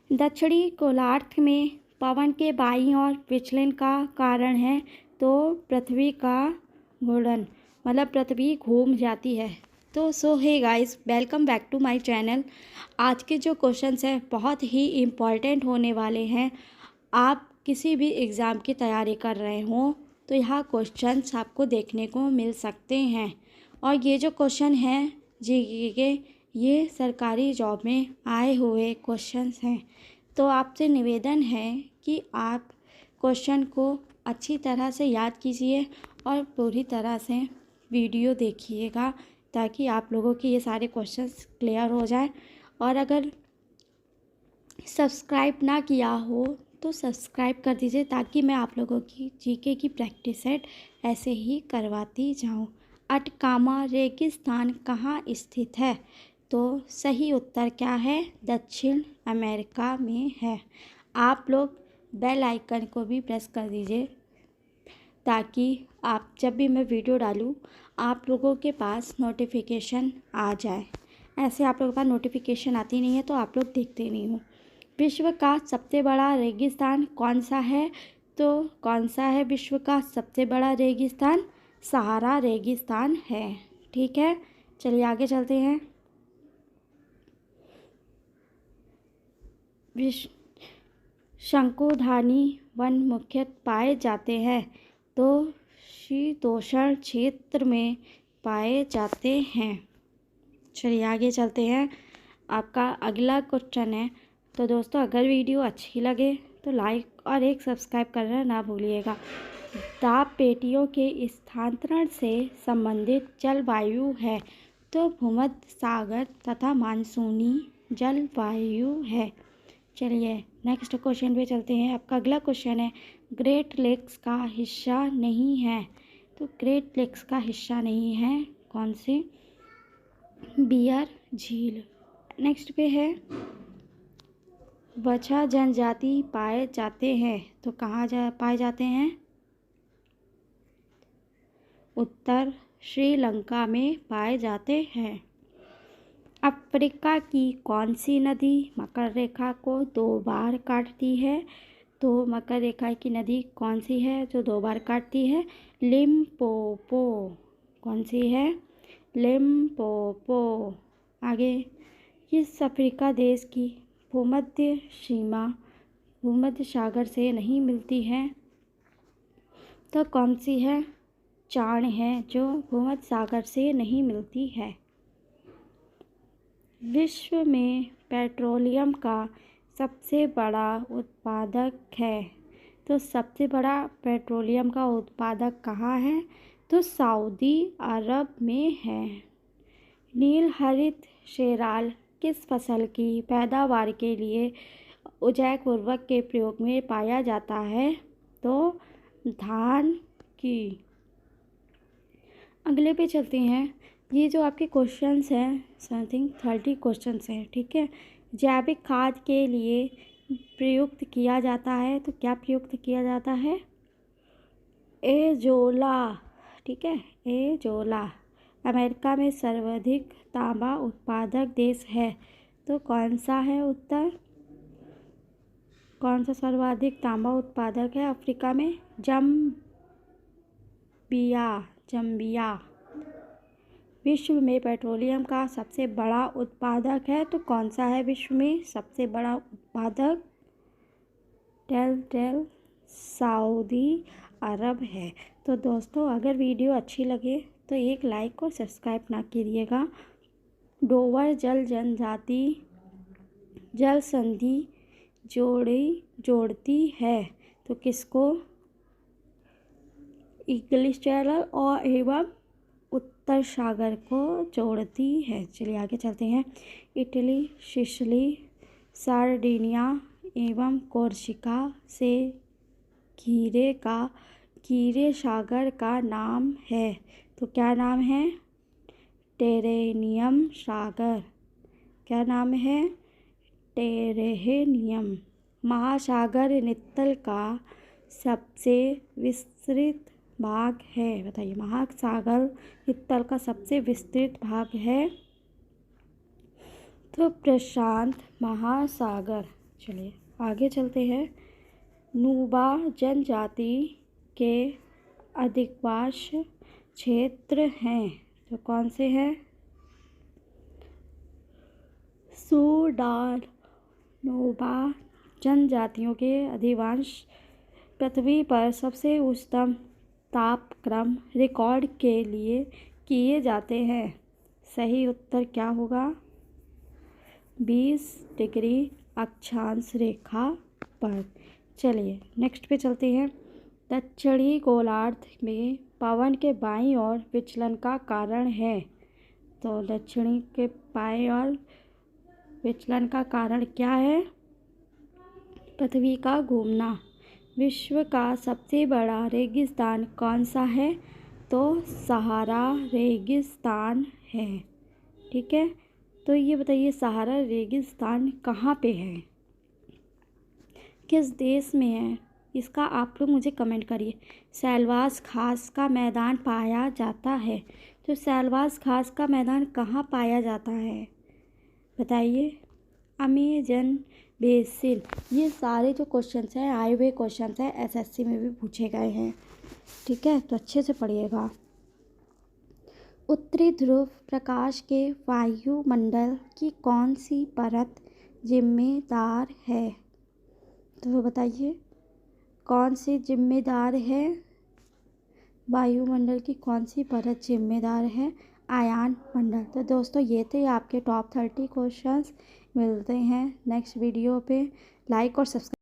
दक्षिणी गोलार्ध में पवन के बाईं ओर विचलन का कारण है तो पृथ्वी का घूर्णन, मतलब पृथ्वी घूम जाती है। तो hey guys, welcome back to my channel. आज के जो क्वेश्चंस हैं बहुत ही इम्पॉर्टेंट होने वाले हैं। आप किसी भी एग्ज़ाम की तैयारी कर रहे हो तो यहाँ क्वेश्चंस आपको देखने को मिल सकते हैं। और ये जो क्वेश्चन हैं जीके के, ये सरकारी जॉब में आए हुए क्वेश्चंस हैं। तो आपसे निवेदन है कि आप क्वेश्चन को अच्छी तरह से याद कीजिए और पूरी तरह से वीडियो देखिएगा ताकि आप लोगों के ये सारे क्वेश्चंस क्लियर हो जाए। और अगर सब्सक्राइब ना किया हो तो सब्सक्राइब कर दीजिए ताकि मैं आप लोगों की जीके की प्रैक्टिस सेट ऐसे ही करवाती जाऊँ। अटकामा रेगिस्तान कहाँ स्थित है? तो सही उत्तर क्या है? दक्षिण अमेरिका में है। आप लोग बेल आइकन को भी प्रेस कर दीजिए ताकि आप जब भी मैं वीडियो डालूँ आप लोगों के पास नोटिफिकेशन आ जाए। ऐसे आप लोगों के पास नोटिफिकेशन आती नहीं है तो आप लोग देखते नहीं हो। विश्व का सबसे बड़ा रेगिस्तान कौन सा है? तो कौन सा है विश्व का सबसे बड़ा रेगिस्तान? सहारा रेगिस्तान है। ठीक है, चलिए आगे चलते हैं। शंकुधानी वन मुख्यतः पाए जाते हैं तो शीतोष्ण क्षेत्र में पाए जाते हैं। चलिए आगे चलते हैं। आपका अगला क्वेश्चन है। तो दोस्तों, अगर वीडियो अच्छी लगे तो लाइक और एक सब्सक्राइब करना ना भूलिएगा। दाब पेटियों के स्थानांतरण से संबंधित जलवायु है तो भूमध्य सागर तथा मानसूनी जलवायु है। चलिए नेक्स्ट क्वेश्चन पे चलते हैं। आपका अगला क्वेश्चन है, ग्रेट लेक्स का हिस्सा नहीं है। तो ग्रेट लेक्स का हिस्सा नहीं है कौन से? बियर झील। नेक्स्ट पे है, बछा जनजाति पाए जाते हैं तो कहाँ पाए जाते हैं? उत्तर श्रीलंका में पाए जाते हैं। अफ्रीका की कौन सी नदी मकर रेखा को 2 बार काटती है? तो मकर रेखा की नदी कौन सी है जो 2 बार काटती है? लिम्पोपो। कौन सी है? लिम्पोपो। आगे, किस अफ्रीका देश की भूमध्य सीमा भूमध्य सागर से नहीं मिलती है? तो कौन सी है? चाड है जो भूमध्य सागर से नहीं मिलती है। विश्व में पेट्रोलियम का सबसे बड़ा उत्पादक है तो सबसे बड़ा पेट्रोलियम का उत्पादक कहाँ है? तो सऊदी अरब में है। नील हरित शेराल किस फसल की पैदावार के लिए उजैक उर्वरक के प्रयोग में पाया जाता है? तो धान की। अगले पे चलते हैं। ये जो आपके क्वेश्चंस हैं समथिंग 30 क्वेश्चंस हैं। ठीक है, जैविक खाद के लिए प्रयुक्त किया जाता है तो क्या प्रयुक्त किया जाता है? एजोला। ठीक है, एजोला। अमेरिका में सर्वाधिक तांबा उत्पादक देश है तो कौन सा है उत्तर? कौन सा सर्वाधिक तांबा उत्पादक है अफ्रीका में? जम्बिया। विश्व में पेट्रोलियम का सबसे बड़ा उत्पादक है तो कौन सा है विश्व में सबसे बड़ा उत्पादक? सऊदी अरब है। तो दोस्तों, अगर वीडियो अच्छी लगे तो एक लाइक और सब्सक्राइब ना कीजिएगा। डोवर जल जनजाति जल संधि जोड़ती है तो किसको? इंग्लिश चैनल और एवं उत्तर सागर को जोड़ती है। चलिए आगे चलते हैं। इटली, सिसिली, सार्डिनिया एवं कोर्सिका से घिरे सागर का नाम है तो क्या नाम है? टेरेनियम सागर। क्या नाम है? टेरेनियम। महासागर नित्तल का सबसे विस्तृत भाग है। बताइए, महासागर नित्तल का सबसे विस्तृत भाग है तो प्रशांत महासागर। चलिए आगे चलते हैं। नुबा जनजाति के अधिवास क्षेत्र हैं, तो कौन से हैं? सूडान। नुबा जनजातियों के अधिवांश पृथ्वी पर सबसे उच्चतम तापक्रम रिकॉर्ड के लिए किए जाते हैं। सही उत्तर क्या होगा? 20 डिग्री अक्षांश रेखा पर। चलिए नेक्स्ट पे चलते हैं। दक्षिणी गोलार्ध में पवन के बाईं ओर विचलन का कारण है, तो दक्षिणी के बाईं ओर विचलन का कारण क्या है? पृथ्वी का घूमना। विश्व का सबसे बड़ा रेगिस्तान कौन सा है? तो सहारा रेगिस्तान है। ठीक है, तो ये बताइए सहारा रेगिस्तान कहाँ पे है, किस देश में है? इसका आप लोग मुझे कमेंट करिए। सैलवास घास का मैदान पाया जाता है, तो सैलवास घास का मैदान कहाँ पाया जाता है बताइए? Amazon basin. ये सारे जो क्वेश्चंस हैं आए हुए क्वेश्चंस हैं, एसएससी में भी पूछे गए हैं। ठीक है, तो अच्छे से पढ़िएगा। उत्तरी ध्रुव प्रकाश के वायुमंडल की कौन सी परत जिम्मेदार है? तो बताइए कौन सी जिम्मेदार है? वायुमंडल की कौन सी परत जिम्मेदार है? आयन मंडल। तो दोस्तों ये थे आपके टॉप 30 क्वेश्चंस। मिलते हैं नेक्स्ट वीडियो पे। लाइक और सब्सक्राइब